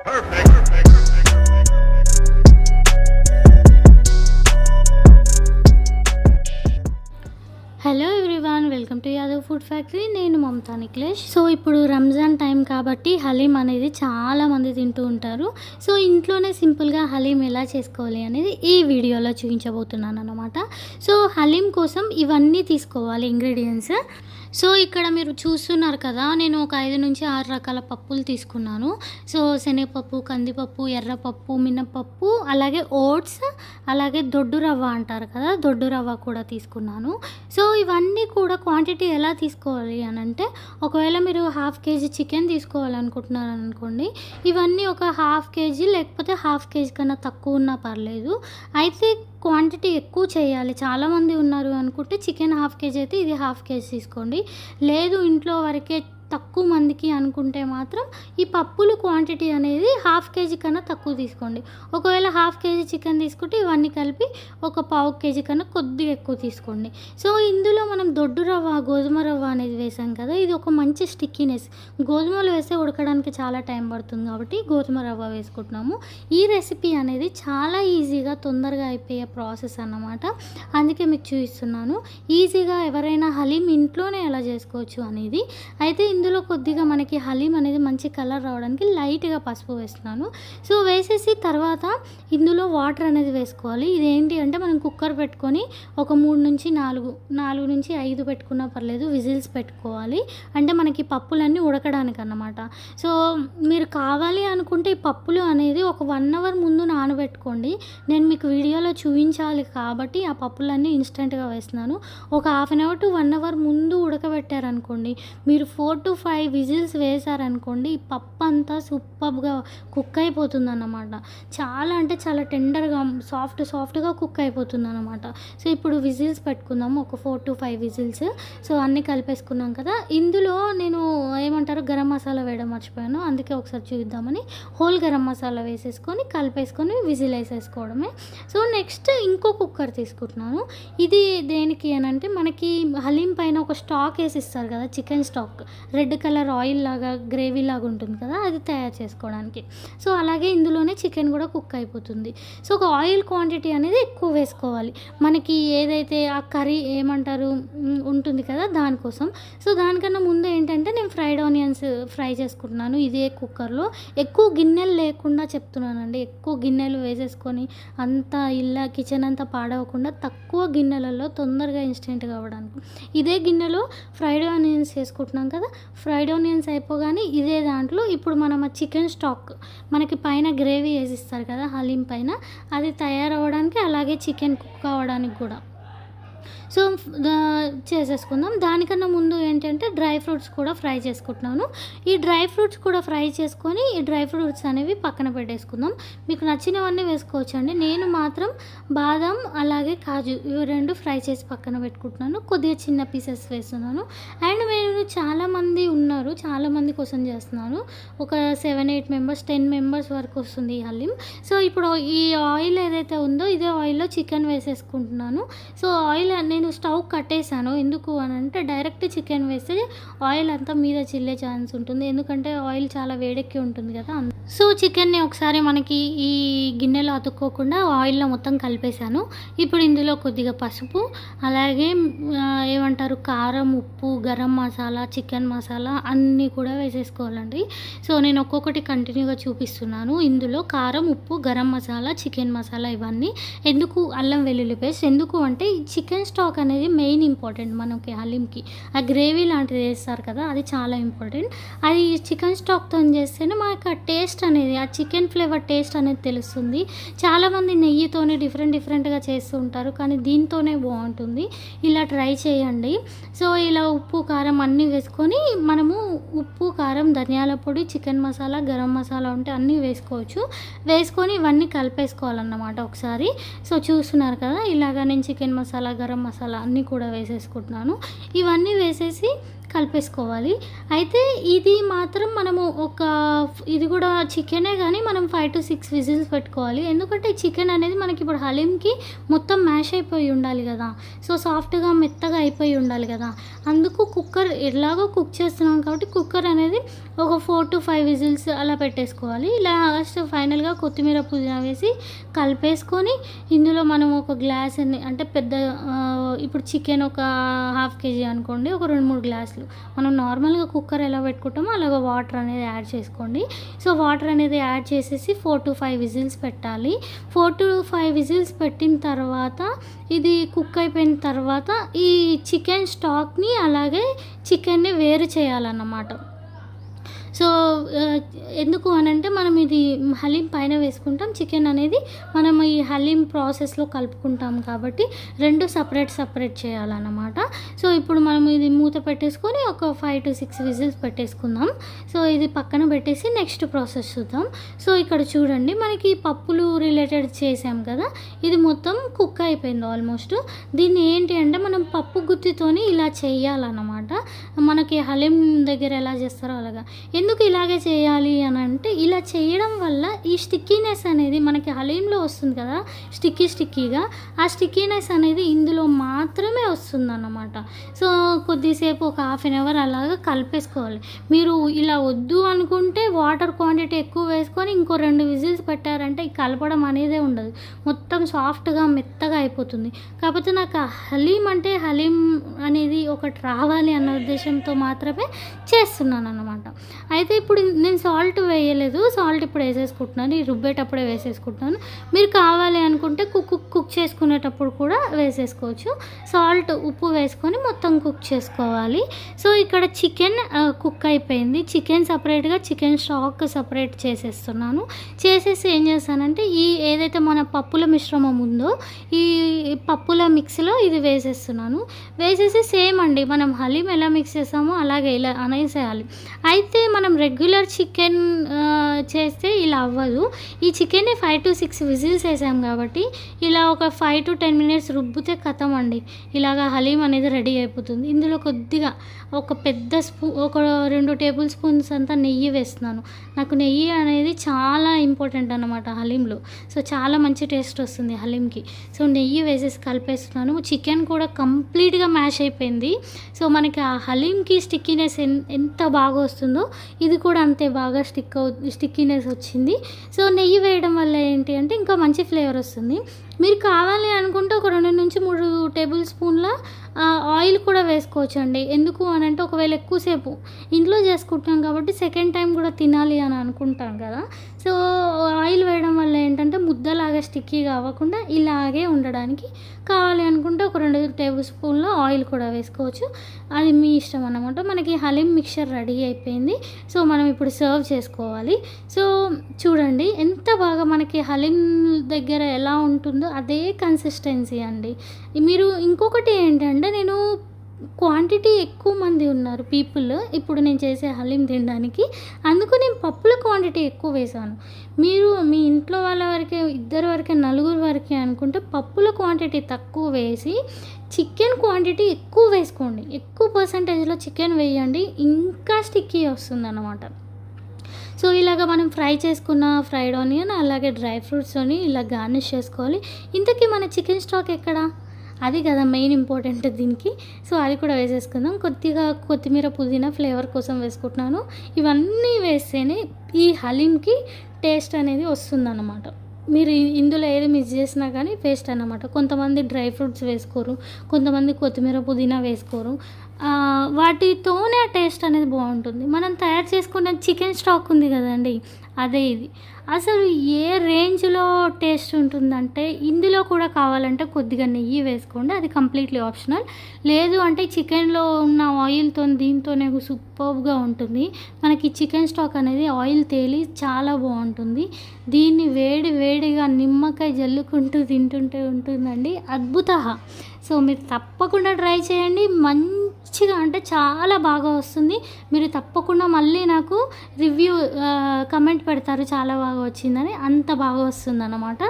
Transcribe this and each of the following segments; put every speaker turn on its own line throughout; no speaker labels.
Hello everyone, welcome to Yadav food factory. నేను Mamata Nikhilesh. So ఇప్పుడు Ramzan time కాబట్టి హలీం అనేది చాలామంది తింటూ ఉంటారు. సో ఇంట్లోనే సింపుల్గా హలీం ఎలా చేసుకోవాలి అనేది ఈ వీడియోలో చూపించబోతున్నాను అన్నమాట. సో హలీం కోసం ఇవన్నీ తీసుకోవాలి ఇంగ్రీడియంట్స్. సో ఇక్కడ మీరు చూస్తున్నారు కదా, నేను ఒక 5 నుంచి 6 రకాల పప్పులు తీసుకున్నాను. సో శనగపప్పు, కందిపప్పు, ఎర్రపప్పు, మినపప్పు, అలాగే ఓట్స్, అలాగే దొడ్డు రవ్వ అంటారు కదా, దొడ్డు రవ్వ కూడా తీసుకున్నాను. సో ఇవన్నీ కూడా క్వాంటిటీ ఎలా తీసుకోవాలి అని అంటే, ఒకవేళ మీరు 1/2 kg చికెన్ తీసుకోవాలనుకుంటున్నారు అనుకోండి, ఇవన్నీ ఒక 1/2 kg లేకపోతే 1/2 kg కన్నా తక్కువ ఉన్నా పర్లేదు. అయితే క్వాంటిటీ ఎక్కువ చేయాలి, చాలామంది ఉన్నారు అనుకుంటే చికెన్ 1/2 kg అయితే ఇది 1/2 kg తీసుకోండి. లేదు ఇంట్లో వరకే తక్కువ మందికి అనుకుంటే మాత్రం ఈ పప్పులు క్వాంటిటీ అనేది 1/2 kg కన్నా తక్కువ తీసుకోండి. ఒకవేళ 1/2 kg చికెన్ తీసుకుంటే ఇవన్నీ కలిపి ఒక 1/4 kg కన్నా కొద్దిగా ఎక్కువ తీసుకోండి. సో ఇందులో మనం దొడ్డు రవ్వ, గోధుమ రవ్వ అనేది వేసాం కదా, ఇది ఒక మంచి స్టిక్కీనెస్. గోధుమలు వేస్తే ఉడకడానికి చాలా టైం పడుతుంది కాబట్టి గోధుమ రవ్వ వేసుకుంటున్నాము. ఈ రెసిపీ అనేది చాలా ఈజీగా తొందరగా అయిపోయే ప్రాసెస్ అన్నమాట, అందుకే మీకు చూపిస్తున్నాను. ఈజీగా ఎవరైనా హలీం ఇంట్లోనే ఎలా చేసుకోవచ్చు అనేది. అయితే ఇందులో కొద్దిగా మనకి హలీం అనేది మంచి కలర్ రావడానికి లైట్గా పసుపు వేస్తున్నాను. సో వేసేసి తర్వాత ఇందులో వాటర్ అనేది వేసుకోవాలి. ఇదేంటి అంటే మనం కుక్కర్ పెట్టుకొని ఒక 3 నుంచి 4 నుంచి 5 పెట్టుకున్నా పర్లేదు, విజిల్స్ పెట్టుకోవాలి. అంటే మనకి పప్పులన్నీ ఉడకడానికి అన్నమాట. సో మీరు కావాలి అనుకుంటే ఈ పప్పులు అనేది ఒక 1 hour ముందు నానబెట్టుకోండి. నేను మీకు వీడియోలో చూపించాలి కాబట్టి ఆ పప్పులన్నీ ఇన్స్టెంట్గా వేస్తున్నాను. ఒక 1/2 hour to 1 hour ముందు ఉడకబెట్టారనుకోండి, మీరు 4 to 5 విజిల్స్ వేసారనుకోండి, ఈ పప్పు అంతా సూపర్గా కుక్ అయిపోతుంది అన్నమాట. చాలా అంటే చాలా టెండర్గా సాఫ్ట్గా కుక్ అయిపోతుంది అన్నమాట. సో ఇప్పుడు విజిల్స్ పెట్టుకుందాము, ఒక 4 to 5 విజిల్స్. సో అన్నీ కలిపేసుకున్నాం కదా, ఇందులో నేను ఏమంటారు గరం మసాలా వేయడం మర్చిపోయాను, అందుకే ఒకసారి చూద్దామని హోల్ గరం మసాలా వేసేసుకొని కలిపేసుకొని విజిల్ వేసేసుకోవడమే. సో నెక్స్ట్ ఇంకో కుక్కర్ తీసుకుంటున్నాను. ఇది దేనికి అని అంటే, మనకి హలీం పైన ఒక స్టాక్ వేసి ఇస్తారు కదా, chicken stock, red colour oil లాగా గ్రేవీ లాగా ఉంటుంది కదా, అది తయారు చేసుకోవడానికి. సో అలాగే ఇందులోనే చికెన్ కూడా కుక్ అయిపోతుంది. సో ఒక ఆయిల్ క్వాంటిటీ అనేది ఎక్కువ వేసుకోవాలి, మనకి ఏదైతే ఆ కర్రీ ఏమంటారు ఉంటుంది కదా దానికోసం. సో దానికన్నా ముందు ఏంటంటే నేను ఫ్రైడ్ ఆనియన్స్ ఫ్రై చేసుకుంటున్నాను ఇదే కుక్కర్లో. ఎక్కువ గిన్నెలు లేకుండా చెప్తున్నానండి, ఎక్కువ గిన్నెలు వేసేసుకొని అంతా కిచెన్ అంతా పాడవకుండా తక్కువ గిన్నెలలో తొందరగా ఇన్స్టెంట్గా అవ్వడానికి ఇదే గిన్నెలో ఫ్రైడ్ ఆనియన్స్ వేసుకుంటున్నాం కదా. ఫ్రైడ్ ఆనియన్స్ అయిపోగానే ఇదే దాంట్లో ఇప్పుడు మనం ఆ చికెన్ స్టాక్, మనకి పైన గ్రేవీ వేసిస్తారు కదా హలీం పైన, అది తయారవ్వడానికి అలాగే చికెన్ కుక్ అవ్వడానికి కూడా సో చేసేసుకుందాం. దానికన్నా ముందు ఏంటంటే డ్రై ఫ్రూట్స్ కూడా ఫ్రై చేసుకుంటున్నాను. ఈ డ్రై ఫ్రూట్స్ కూడా ఫ్రై చేసుకొని ఈ డ్రై ఫ్రూట్స్ అనేవి పక్కన పెట్టేసుకుందాం. మీకు నచ్చినవన్నీ వేసుకోవచ్చు అండి. నేను మాత్రం బాదం అలాగే కాజు ఇవి 2 ఫ్రై చేసి పక్కన పెట్టుకుంటున్నాను. కొద్దిగా చిన్న పీసెస్ వేస్తున్నాను. అండ్ నేను చాలామంది ఉన్నారు, చాలామంది కోసం చేస్తున్నాను. ఒక 7-8 మెంబర్స్ 10 మెంబర్స్ వరకు వస్తుంది ఈ హలీం. సో ఇప్పుడు ఈ ఆయిల్ ఏదైతే ఉందో ఇదే ఆయిల్లో చికెన్ వేసేసుకుంటున్నాను. సో ఆయిల్ నేను స్టవ్ కట్టేసాను, ఎందుకు అని అంటే డైరెక్ట్ చికెన్ వేస్తే ఆయిల్ అంతా మీద చిల్లే ఛాన్స్ ఉంటుంది, ఎందుకంటే ఆయిల్ చాలా వేడెక్కి ఉంటుంది కదా. సో చికెన్ని ఒకసారి మనకి ఈ గిన్నెలో అతుక్కోకుండా ఆయిల్లో మొత్తం కలిపేశాను. ఇప్పుడు ఇందులో కొద్దిగా పసుపు, అలాగే ఏమంటారు కారం, ఉప్పు, గరం మసాలా, చికెన్ మసాలా అన్నీ కూడా వేసేసుకోవాలండి. సో నేను ఒక్కొక్కటి కంటిన్యూగా చూపిస్తున్నాను. ఇందులో కారం, ఉప్పు, గరం మసాలా, చికెన్ మసాలా ఇవన్నీ. ఎందుకు అల్లం వెల్లుల్లి పేస్ట్, ఎందుకు అంటే ఈ చికెన్ స్టాక్ అనేది మెయిన్ ఇంపార్టెంట్ మనకి హలీంకి. ఆ గ్రేవీ లాంటిది వేస్తారు కదా, అది చాలా ఇంపార్టెంట్. అది చికెన్ స్టాక్తో చేస్తేనే మనకు ఆ టేస్ట్ అనేది, ఆ చికెన్ ఫ్లేవర్ టేస్ట్ అనేది తెలుస్తుంది. చాలామంది నెయ్యితోనే డిఫరెంట్గా చేస్తూ ఉంటారు, కానీ దీంతోనే బాగుంటుంది. ఇలా ట్రై చేయండి. సో ఇలా ఉప్పు, కారం అన్నీ వేసుకొని మనము ఉప్పు, కారం, ధనియాల పొడి, చికెన్ మసాలా, గరం మసాలా ఉంటే అన్నీ వేసుకోవచ్చు. వేసుకొని ఇవన్నీ కలిపేసుకోవాలన్నమాట ఒకసారి. సో చూస్తున్నారు కదా, ఇలాగ నేను చికెన్ మసాలా, గరం మసాలా అన్నీ కూడా వేసేసుకుంటున్నాను. ఇవన్నీ వేసేసి కలిపేసుకోవాలి. అయితే ఇది మాత్రం మనము ఇది కూడా చికెనే కానీ మనం 5-6 విజిల్స్ పెట్టుకోవాలి. ఎందుకంటే చికెన్ అనేది మనకి ఇప్పుడు హలీంకి మొత్తం మ్యాష్ అయిపోయి ఉండాలి కదా, సో సాఫ్ట్గా మెత్తగా అయిపోయి ఉండాలి కదా, అందుకు కుక్కర్ ఎలాగో కుక్ చేస్తున్నాం కాబట్టి కుక్కర్ అనేది ఒక 4-5 విజిల్స్ అలా పెట్టేసుకోవాలి. లాస్ట్ ఫైనల్గా కొత్తిమీర పుదీనా వేసి కలిపేసుకొని ఇందులో మనం ఒక గ్లాస్ అంటే పెద్ద ఇప్పుడు చికెన్ ఒక 1/2 kg అనుకోండి, ఒక 2-3 గ్లాసులు మనం నార్మల్గా కుక్కర్ ఎలా పెట్టుకుంటామో అలాగ వాటర్ అనేది యాడ్ చేసుకోండి. సో వాటర్ అనేది యాడ్ చేసేసి 4-5 విజిల్స్ పెట్టాలి. 4-5 విజిల్స్ పెట్టిన తర్వాత ఇది కుక్ అయిపోయిన తర్వాత ఈ చికెన్ స్టాక్ని అలాగే చికెన్ని వేరు చేయాలన్నమాట. సో ఎందుకు అనంటే మనం ఇది హలీం పైన వేసుకుంటాం, చికెన్ అనేది మనం ఈ హలీం ప్రాసెస్లో కలుపుకుంటాం కాబట్టి రెండు సపరేట్ చేయాలన్నమాట. సో ఇప్పుడు మనం ఇది మూత పెట్టేసుకొని ఒక 5-6 విజిల్స్ పెట్టేసుకుందాం. సో ఇది పక్కన పెట్టేసి నెక్స్ట్ ప్రాసెస్ చూద్దాం. సో ఇక్కడ చూడండి, మనకి పప్పులు రిలేటెడ్ చేసాం కదా, ఇది మొత్తం కుక్ అయిపోయింది ఆల్మోస్ట్. దీన్ని ఏంటి అంటే మనం పప్పు గుత్తితోని ఇలా చేయాలన్నమాట. మనకి హలీం దగ్గర ఎలా చేస్తారో అలాగా. ఎందుకు ఇలాగే చేయాలి అని అంటే, ఇలా చేయడం వల్ల ఈ స్టిక్కీనెస్ అనేది మనకి హలీంలో వస్తుంది కదా, స్టిక్కీగా, ఆ స్టిక్కీనెస్ అనేది ఇందులో మాత్రమే వస్తుందన్నమాట. సో కొద్దిసేపు ఒక 1/2 అవర్ అలాగా కలిపేసుకోవాలి. మీరు ఇలా వద్దు అనుకుంటే వాటర్ క్వాంటిటీ ఎక్కువ వేసుకొని ఇంకో 2 విజిల్స్ పెట్టారంటే ఈ కలపడం అనేదే ఉండదు, మొత్తం సాఫ్ట్గా మెత్తగా అయిపోతుంది. కాకపోతే నాకు హలీం అంటే హలీం అనేది ఒకటి రావాలి అన్న ఉద్దేశంతో మాత్రమే చేస్తున్నాను అన్నమాట. అయితే ఇప్పుడు నేను సాల్ట్ వేయలేదు, సాల్ట్ ఇప్పుడు వేసేసుకుంటున్నాను, ఈ రుబ్బేటప్పుడే వేసేసుకుంటున్నాను. మీరు కావాలి అనుకుంటే కుక్ చేసుకునేటప్పుడు కూడా వేసేసుకోవచ్చు. సాల్ట్ ఉప్పు వేసుకొని మొత్తం కుక్ చేసుకోవాలి. సో ఇక్కడ చికెన్ కుక్ అయిపోయింది. చికెన్ సపరేట్గా చికెన్ స్టాక్ సపరేట్ చేసేస్తున్నాను. చేసేసి ఏం చేస్తానంటే ఈ ఏదైతే మన పప్పుల మిశ్రమం ఉందో ఈ పప్పుల మిక్స్లో ఇది వేసేస్తున్నాను. వేసేసి సేమ్ అండి, మనం హలీం ఎలా మిక్స్ చేస్తామో అలాగే ఇలా అనేసేయాలి. అయితే మనం రెగ్యులర్ చికెన్ చేస్తే ఇలా అవ్వదు. ఈ చికెన్ని 5-6 విజిల్స్ వేసాం కాబట్టి ఇలా ఒక 5-10 మినిట్స్ రుబ్బితే కథం అండి, ఇలాగా హలీం అనేది రెడీ అయిపోతుంది. ఇందులో కొద్దిగా ఒక పెద్ద ఒక 2 టేబుల్ స్పూన్స్ అంతా నెయ్యి వేస్తున్నాను. నాకు నెయ్యి అనేది చాలా ఇంపార్టెంట్ అన్నమాట హలీంలో. సో చాలా మంచి టేస్ట్ వస్తుంది హలీంకి. సో నెయ్యి వేసేసి కలిపేస్తున్నాను. చికెన్ కూడా కంప్లీట్గా మ్యాష్ అయిపోయింది. సో మనకి ఆ హలీంకి స్టిక్కీనెస్ ఎంత బాగా వస్తుందో ఇది కూడా అంతే బాగా స్టిక్కీనెస్ వచ్చింది. సో నెయ్యి వేయడం వల్ల ఏంటి అంటే ఇంకా మంచి ఫ్లేవర్ వస్తుంది. మీరు కావాలి అనుకుంటే ఒక 2-3 టేబుల్ స్పూన్ల ఆయిల్ కూడా వేసుకోవచ్చు అండి. ఎందుకు అని అంటే ఒకవేళ ఎక్కువసేపు ఇంట్లో చేసుకుంటాం కాబట్టి సెకండ్ టైం కూడా తినాలి అని అనుకుంటాం కదా, సో ఆయిల్ వేయడం వల్ల ఏంటంటే ముద్దలాగా స్టిక్కీగా అవ్వకుండా ఇలాగే ఉండడానికి కావాలి అనుకుంటే ఒక 2 టేబుల్ స్పూన్ల ఆయిల్ కూడా వేసుకోవచ్చు, అది మీ ఇష్టం అన్నమాట. మనకి హలీం మిక్చర్ రెడీ అయిపోయింది. సో మనం ఇప్పుడు సర్వ్ చేసుకోవాలి. సో చూడండి ఎంత బాగా మనకి హలీం దగ్గర ఎలా ఉంటుందో అదే కన్సిస్టెన్సీ అండి. మీరు ఇంకొకటి ఏంటంటే నేను క్వాంటిటీ ఎక్కువ మంది ఉన్నారు పీపుల్ ఇప్పుడు నేను చేసే హలీం తినడానికి, అందుకు నేను పప్పుల క్వాంటిటీ ఎక్కువ వేసాను. మీరు మీ ఇంట్లో వాళ్ళ వరకే 2 వరకే 4 వరకే అనుకుంటే పప్పుల క్వాంటిటీ తక్కువ వేసి చికెన్ క్వాంటిటీ ఎక్కువ వేసుకోండి. ఎక్కువ పర్సంటేజ్లో చికెన్ వేయండి, ఇంకా స్టిక్కీ వస్తుంది అన్నమాట. సో ఇలాగ మనం ఫ్రై చేసుకున్న ఫ్రైడ్ ఆనియన్ అలాగే డ్రై ఫ్రూట్స్తోని ఇలా గార్నిష్ చేసుకోవాలి. ఇంతకీ మన చికెన్ స్టాక్ ఎక్కడ, అది కదా మెయిన్ ఇంపార్టెంట్ దీనికి. సో అది కూడా వేసేసుకుందాం. కొద్దిగా కొత్తిమీర పుదీనా ఫ్లేవర్ కోసం వేసుకుంటున్నాను. ఇవన్నీ వేస్తేనే ఈ హలీంకి టేస్ట్ అనేది వస్తుందన్నమాట. మీరు ఇందులో ఏది మిక్స్ చేసినా కానీ వేస్ట్ అన్నమాట. కొంతమంది డ్రై ఫ్రూట్స్ వేసుకోరు, కొంతమంది కొత్తిమీర పుదీనా వేసుకోరు, వాటితోనే ఆ టేస్ట్ అనేది బాగుంటుంది. మనం తయారు చేసుకున్న చికెన్ స్టాక్ ఉంది కదండి, అదే ఇది. అసలు ఏ రేంజ్లో టేస్ట్ ఉంటుందంటే ఇందులో కూడా కావాలంటే కొద్దిగా నెయ్యి వేసుకోండి, అది కంప్లీట్లీ ఆప్షనల్. లేదు అంటే చికెన్లో ఉన్న ఆయిల్తో దీంతోనే సూపర్గా ఉంటుంది. మనకి చికెన్ స్టాక్ అనేది ఆయిల్ తేలి చాలా బాగుంటుంది. దీన్ని వేడిగా నిమ్మకాయ జల్లుకుంటూ తింటుంటే ఉంటుందండి అద్భుత. సో మీరు తప్పకుండా ట్రై చేయండి, మంచిగా అంటే చాలా బాగా వస్తుంది. మీరు తప్పకుండా మళ్ళీ నాకు రివ్యూ కమెంట్ పెడతారు చాలా బాగా వచ్చిందని, అంత బాగా వస్తుంది అన్నమాట.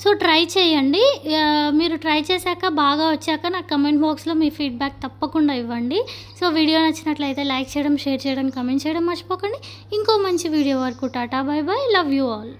సో ట్రై చేయండి. మీరు ట్రై చేశాక బాగా వచ్చాక నాకు కమెంట్ బాక్స్లో మీ ఫీడ్బ్యాక్ తప్పకుండా ఇవ్వండి. సో వీడియో నచ్చినట్లయితే లైక్ చేయడం, షేర్ చేయడం, కమెంట్ చేయడం మర్చిపోకండి. ఇంకో మంచి వీడియో వరకు Tata, by by, love you all.